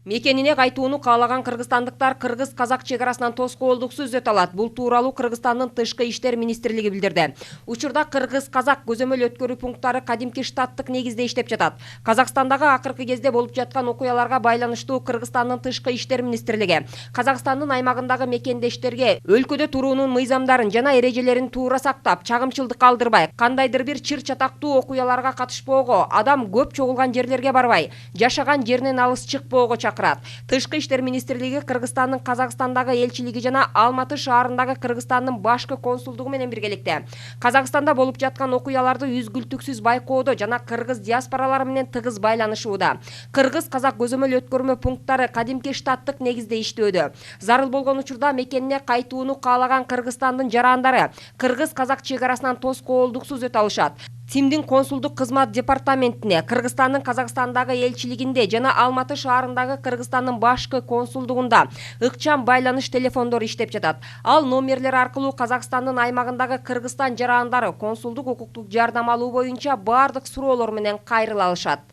Мекенине кайтууну каалаган кыргызстандыктар кыргыз-казак чегарасынан тоскоолдуксуз өтө алат. Бул тууралуу Кыргызстандын Тышкы иштер министрлиги билдирди. Учурда кыргыз-казак көзөмөл өткөрүү пункттары кадимки штаттык негизде иштеп жатат. Казакстандагы акыркы кезде болуп жаткан окуяларга байланыштуу Кыргызстандын Тышкы иштер министрлиги Казакстандын аймагындагы мекендештерге өлкөдө туруунун мыйзамдарын жана эрежелерин туура сактап, чагымчылдык калтырбай, кандайдыр бир чыр-чатактуу окуяларга катышпоого, адам көп чогулган жерлерге барбай, жашаган жеринен алыс чыкпоого чакырат. Тышкы иштер министрлиги Кыргызстандын Казакстандагы элчилиги жана Алматы шаарындагы Кыргызстандын башкы консулдугу менен биргеликте Казакстанда болуп жаткан окуяларды үзгүлтүксүз байкоодо жана кыргыз диаспоралары менен тыгыз байланышууда. Кыргыз-казак көзөмөл өткөрмө пункттары кадимки штаттык негизде иштөөдө. Зарыл болгон учурда мекенине кайтууну каалаган Кыргызстандын жарандары кыргыз-казак чегарасынан тоскоолдуксуз өтө алышат. ТИМдин консулдук кызмат департаментине, Кыргызстандын Казакстандагы элчилигинде жана Алматы шаарындагы Кыргызстандын башкы консулдугунда ыкчам байланыш телефондору иштеп жатат. Ал номерлер аркылуу Казакстандын аймагындагы Кыргызстан жарандары консулдук укуктук жардам алуу боюнча бардык суроолор менен кайрыла алышат.